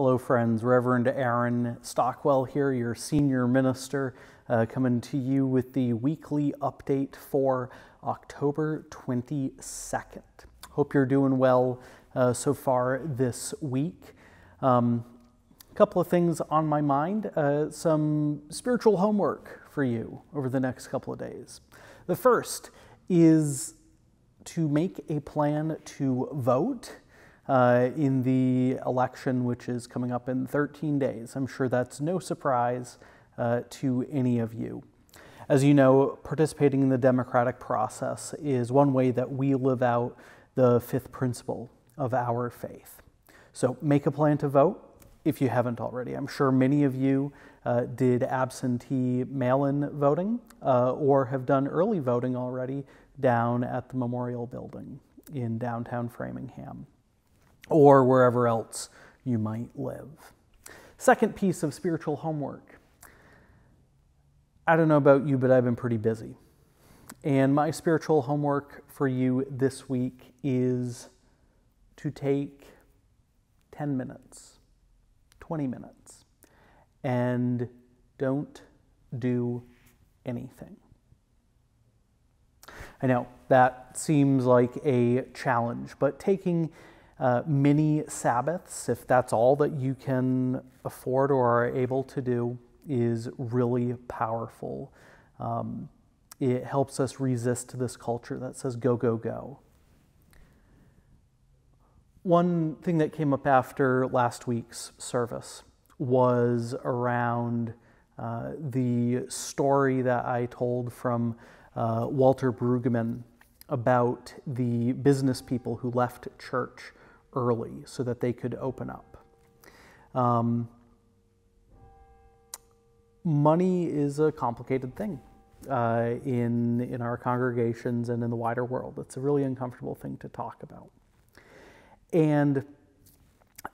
Hello, friends. Reverend Aaron Stockwell here, your senior minister, coming to you with the weekly update for October 22nd. Hope you're doing well so far this week. A couple of things on my mind, some spiritual homework for you over the next couple of days. The first is to make a plan to vote in the election, which is coming up in 13 days. I'm sure that's no surprise to any of you. As you know, participating in the democratic process is one way that we live out the fifth principle of our faith. So make a plan to vote if you haven't already. I'm sure many of you did absentee mail-in voting or have done early voting already down at the Memorial Building in downtown Framingham, or wherever else you might live. Second piece of spiritual homework. I don't know about you, but I've been pretty busy. And my spiritual homework for you this week is to take 10 minutes, 20 minutes, and don't do anything. I know that seems like a challenge, but taking mini Sabbaths, if that's all that you can afford or are able to do, is really powerful. It helps us resist this culture that says go, go, go. One thing that came up after last week's service was around the story that I told from Walter Brueggemann about the business people who left church early so that they could open up. Money is a complicated thing in our congregations and in the wider world. It's a really uncomfortable thing to talk about. And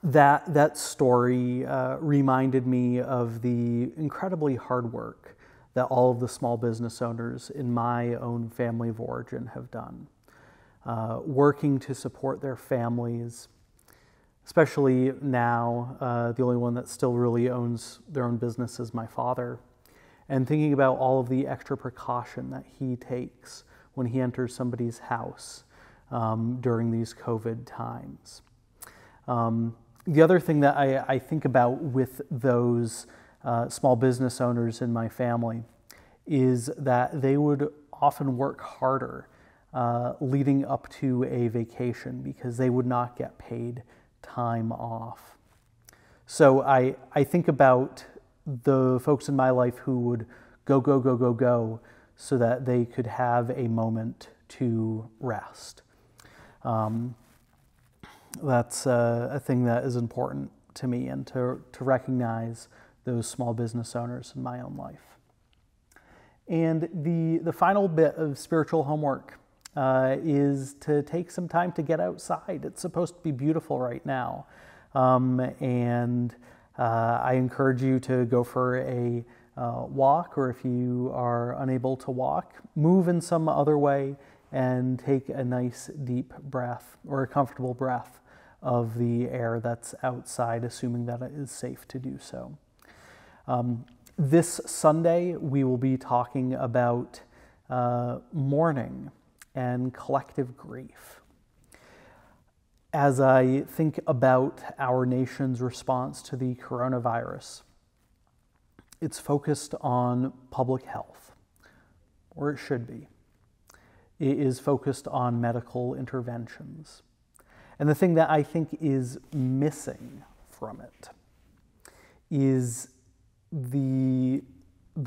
that story reminded me of the incredibly hard work that all of the small business owners in my own family of origin have done, working to support their families, especially now. The only one that still really owns their own business is my father, and thinking about all of the extra precaution that he takes when he enters somebody's house during these COVID times. The other thing that I think about with those small business owners in my family is that they would often work harder leading up to a vacation because they would not get paid time off. So I think about the folks in my life who would go so that they could have a moment to rest. That's a thing that is important to me, and to recognize those small business owners in my own life. And the final bit of spiritual homework is to take some time to get outside. It's supposed to be beautiful right now. And I encourage you to go for a walk, or if you are unable to walk, move in some other way and take a nice deep breath, or a comfortable breath of the air that's outside, assuming that it is safe to do so. This Sunday, we will be talking about mourning and collective grief. As I think about our nation's response to the coronavirus, it's focused on public health, or it should be. It is focused on medical interventions. And the thing that I think is missing from it is the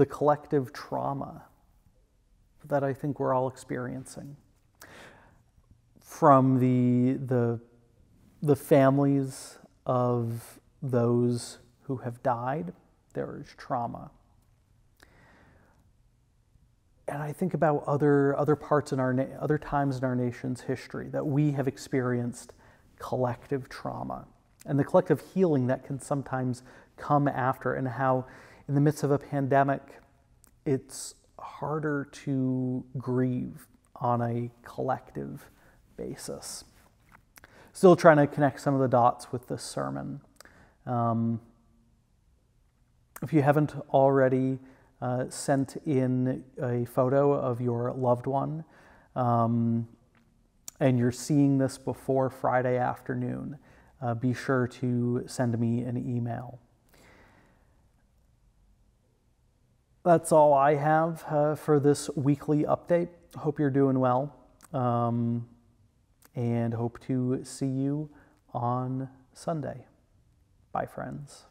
collective trauma that I think we're all experiencing. From the families of those who have died, there is trauma. And I think about other parts in other times in our nation's history that we have experienced collective trauma, and the collective healing that can sometimes come after, and how in the midst of a pandemic, it's harder to grieve on a collective basis. Still trying to connect some of the dots with this sermon, If you haven't already sent in a photo of your loved one, and you're seeing this before Friday afternoon, be sure to send me an email. That's all I have for this weekly update. Hope you're doing well, and hope to see you on Sunday. Bye, friends.